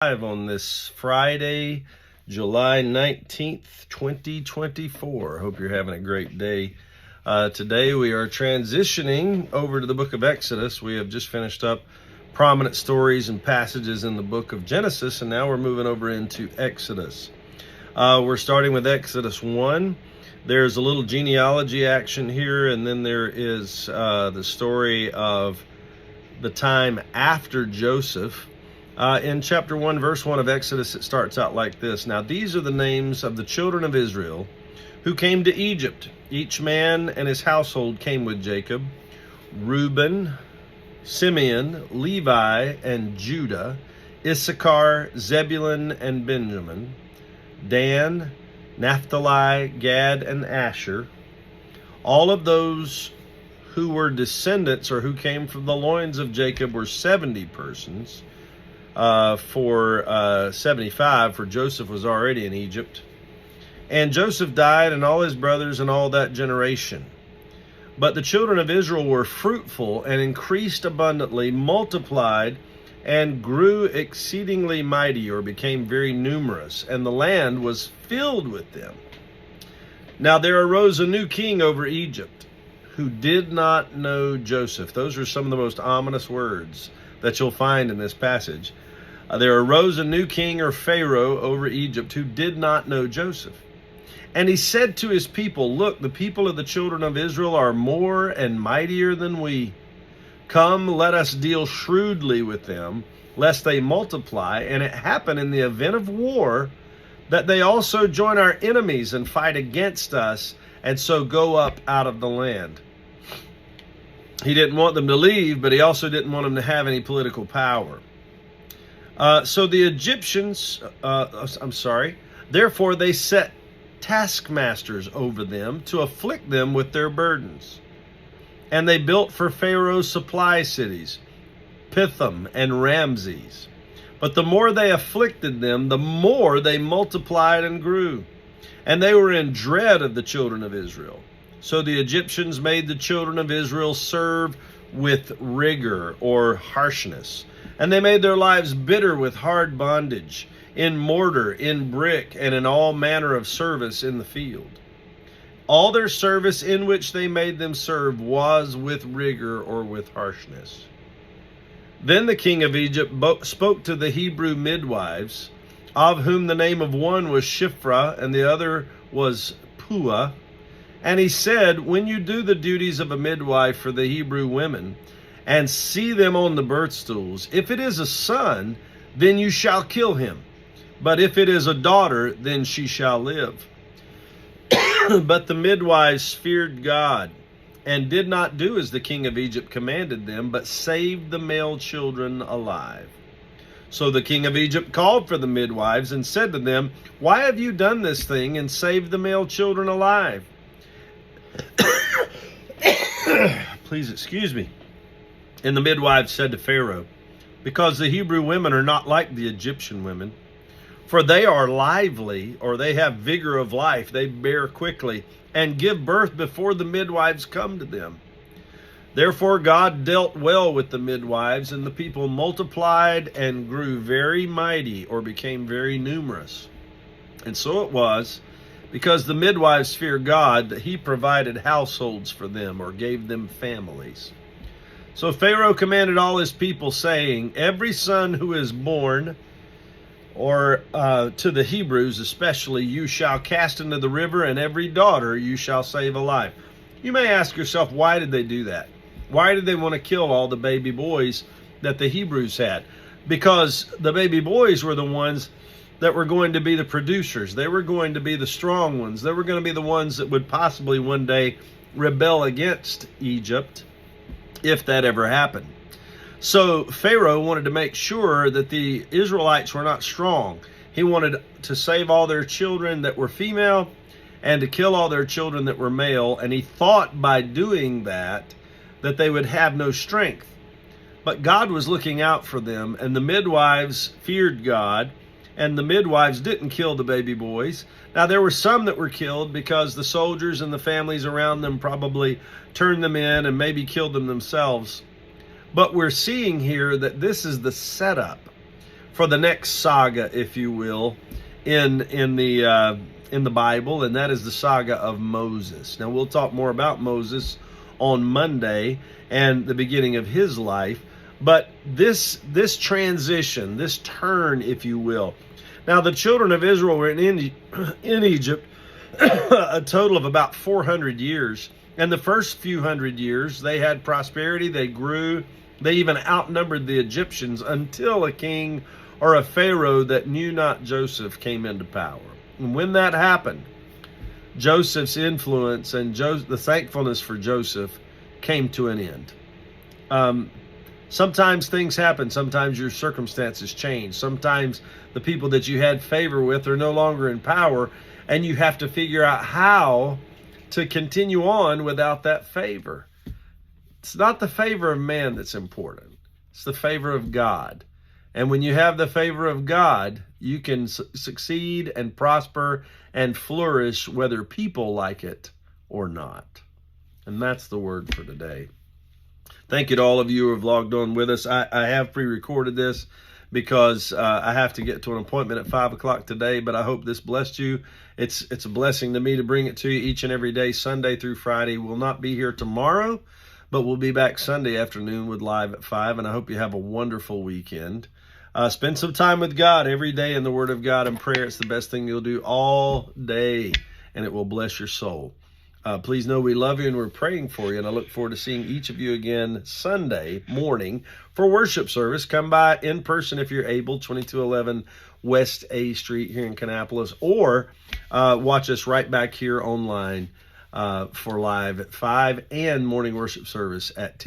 Live on this Friday, July 19th, 2024. Hope you're having a great day. Today we are transitioning over to the book of Exodus. We have just finished up prominent stories and passages in the book of Genesis, and now we're moving over into Exodus. We're starting with Exodus 1. There's a little genealogy action here, and then there is the story of the time after Joseph. In chapter 1, verse 1 of Exodus, it starts out like this. Now, these are the names of the children of Israel who came to Egypt. Each man and his household came with Jacob: Reuben, Simeon, Levi, and Judah, Issachar, Zebulun, and Benjamin, Dan, Naphtali, Gad, and Asher. All of those who were descendants or who came from the loins of Jacob were 70 persons. For 75, for Joseph was already in Egypt. And Joseph died, and all his brothers, and all that generation. But the children of Israel were fruitful and increased abundantly, multiplied, and grew exceedingly mighty, or became very numerous, and the land was filled with them. Now there arose a new king over Egypt, who did not know Joseph. Those are some of the most ominous words that you'll find in this passage. There arose a new king, or Pharaoh, over Egypt, who did not know Joseph. And he said to his people, "Look, the people of the children of Israel are more and mightier than we. Come, let us deal shrewdly with them, lest they multiply, and it happen in the event of war, that they also join our enemies and fight against us, and so go up out of the land." He didn't want them to leave, but he also didn't want them to have any political power. So the Egyptians, therefore they set taskmasters over them to afflict them with their burdens. And they built for Pharaoh supply cities, Pithom and Ramses. But the more they afflicted them, the more they multiplied and grew. And they were in dread of the children of Israel. So the Egyptians made the children of Israel serve with rigor, or harshness. And they made their lives bitter with hard bondage, in mortar, in brick, and in all manner of service in the field. All their service in which they made them serve was with rigor, or with harshness. Then the king of Egypt spoke to the Hebrew midwives, of whom the name of one was Shiphrah, and the other was Puah. And he said, "When you do the duties of a midwife for the Hebrew women, and see them on the birth stools, if it is a son, then you shall kill him. But if it is a daughter, then she shall live." But the midwives feared God, and did not do as the king of Egypt commanded them, but saved the male children alive. So the king of Egypt called for the midwives and said to them, "Why have you done this thing and saved the male children alive?" Please excuse me. And the midwives said to Pharaoh, "Because the Hebrew women are not like the Egyptian women, for they are lively," or they have vigor of life, they bear quickly, and give birth before the midwives come to them. Therefore God dealt well with the midwives, and the people multiplied and grew very mighty, or became very numerous. And so it was, because the midwives feared God, that he provided households for them, or gave them families. So Pharaoh commanded all his people, saying, "Every son who is born, or to the Hebrews especially, you shall cast into the river, and every daughter you shall save alive." You may ask yourself, why did they do that? Why did they want to kill all the baby boys that the Hebrews had? Because the baby boys were the ones that were going to be the producers. They were going to be the strong ones. They were going to be the ones that would possibly one day rebel against Egypt, if that ever happened. So Pharaoh wanted to make sure that the Israelites were not strong. He wanted to save all their children that were female, and to kill all their children that were male. And he thought by doing that, that they would have no strength. But God was looking out for them, and the midwives feared God, and the midwives didn't kill the baby boys. Now, there were some that were killed because the soldiers and the families around them probably turned them in and maybe killed them themselves. But we're seeing here that this is the setup for the next saga, if you will, in the Bible, and that is the saga of Moses. Now, we'll talk more about Moses on Monday and the beginning of his life, but this transition, this turn, if you will. Now, the children of Israel were in Egypt a total of about 400 years. And the first few hundred years, they had prosperity, they grew, they even outnumbered the Egyptians until a king or a pharaoh that knew not Joseph came into power. And when that happened, Joseph's influence and the thankfulness for Joseph came to an end. Sometimes things happen. Sometimes your circumstances change. Sometimes the people that you had favor with are no longer in power, and you have to figure out how to continue on without that favor. It's not the favor of man that's important. It's the favor of God. And when you have the favor of God, you can succeed and prosper and flourish whether people like it or not. And that's the word for today. Thank you to all of you who have logged on with us. I have pre-recorded this because I have to get to an appointment at 5 o'clock today, but I hope this blessed you. It's a blessing to me to bring it to you each and every day, Sunday through Friday. We'll not be here tomorrow, but we'll be back Sunday afternoon with Live at 5, and I hope you have a wonderful weekend. Spend some time with God every day in the Word of God and prayer. It's the best thing you'll do all day, and it will bless your soul. Please know we love you and we're praying for you, and I look forward to seeing each of you again Sunday morning for worship service. Come by in person if you're able, 2211 West A Street here in Kannapolis, or watch us right back here online for Live at 5 and morning worship service at 10.